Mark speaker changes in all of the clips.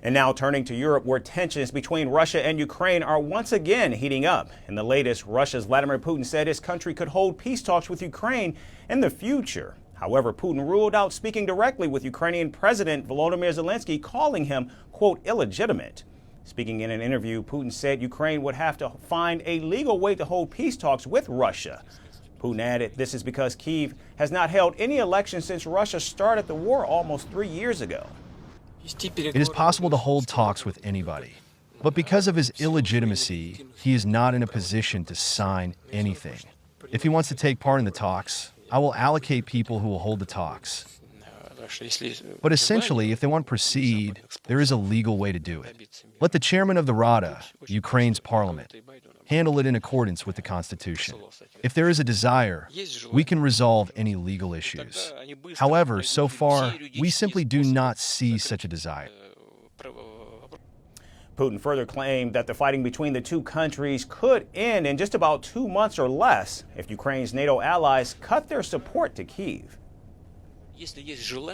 Speaker 1: And now turning to Europe, where tensions between Russia and Ukraine are once again heating up. In the latest, Russia's Vladimir Putin said his country could hold peace talks with Ukraine in the future. However, Putin ruled out speaking directly with Ukrainian President Volodymyr Zelensky, calling him, quote, illegitimate. Speaking in an interview, Putin said Ukraine would have to find a legal way to hold peace talks with Russia. Putin added this is because Kyiv has not held any elections since Russia started the war almost 3 years ago.
Speaker 2: It is possible to hold talks with anybody, but because of his illegitimacy, he is not in a position to sign anything. If he wants to take part in the talks, I will allocate people who will hold the talks. But essentially, if they want to proceed, there is a legal way to do it. Let the chairman of the Rada, Ukraine's parliament, handle it in accordance with the Constitution. If there is a desire, we can resolve any legal issues. However, so far, we simply do not see such a desire.
Speaker 1: Putin further claimed that the fighting between the two countries could end in just about 2 months or less if Ukraine's NATO allies cut their support to Kyiv.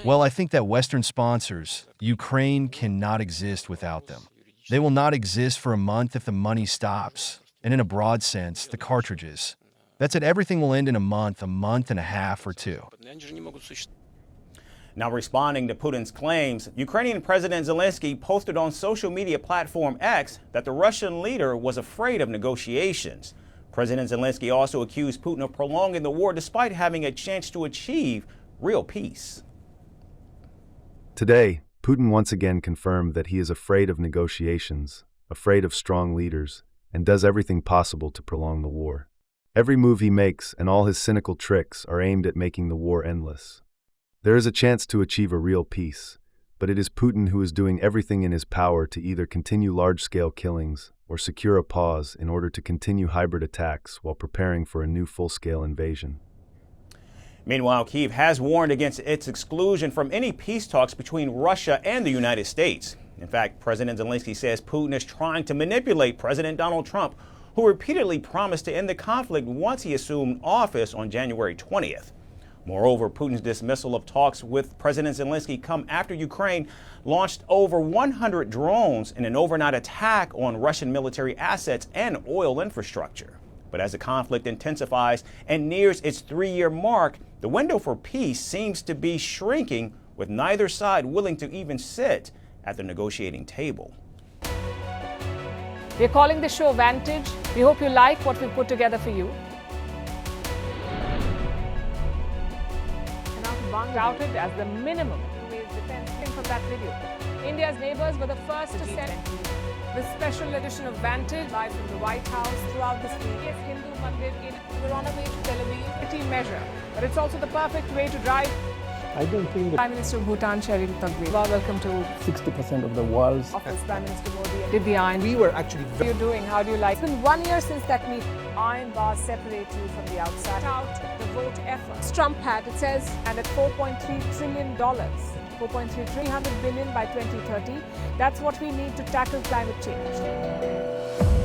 Speaker 2: Well, I think that Western sponsors, Ukraine cannot exist without them. They will not exist for a month if the money stops. And in a broad sense, the cartridges. That's it, everything will end in a month and a half or two.
Speaker 1: Now responding to Putin's claims, Ukrainian President Zelensky posted on social media platform X that the Russian leader was afraid of negotiations. President Zelensky also accused Putin of prolonging the war despite having a chance to achieve real peace.
Speaker 3: Today, Putin once again confirmed that he is afraid of negotiations, afraid of strong leaders, and does everything possible to prolong the war. Every move he makes and all his cynical tricks are aimed at making the war endless. There is a chance to achieve a real peace, but it is Putin who is doing everything in his power to either continue large-scale killings or secure a pause in order to continue hybrid attacks while preparing for a new full-scale invasion.
Speaker 1: Meanwhile, Kyiv has warned against its exclusion from any peace talks between Russia and the United States. In fact, President Zelensky says Putin is trying to manipulate President Donald Trump, who repeatedly promised to end the conflict once he assumed office on January 20th. Moreover, Putin's dismissal of talks with President Zelensky come after Ukraine launched over 100 drones in an overnight attack on Russian military assets and oil infrastructure. But as the conflict intensifies and nears its 3-year mark, the window for peace seems to be shrinking, with neither side willing to even sit at the negotiating table.
Speaker 4: We're calling the show Vantage. We hope you like what we put together for you. Touted as the minimum defense from that video. India's neighbors were the first to send the special edition of Vantage live from the White House throughout this week. Yes, Hindu Mandir we're on our way to Tel Aviv. Pretty measure, but it's also the perfect way to drive.
Speaker 5: I don't think that
Speaker 4: Prime Minister of Bhutan, Sherin Tagwe. Welcome to
Speaker 5: 60% of the world's
Speaker 4: office. Prime Minister Modi did the iron.
Speaker 5: We were actually
Speaker 4: How are you doing? How do you like? It's been 1 year since that meeting. Iron bars separate you from the outside. Out the vote efforts. Trump had, it says, and at $4.3 trillion. 300 billion by 2030. That's what we need to tackle climate change.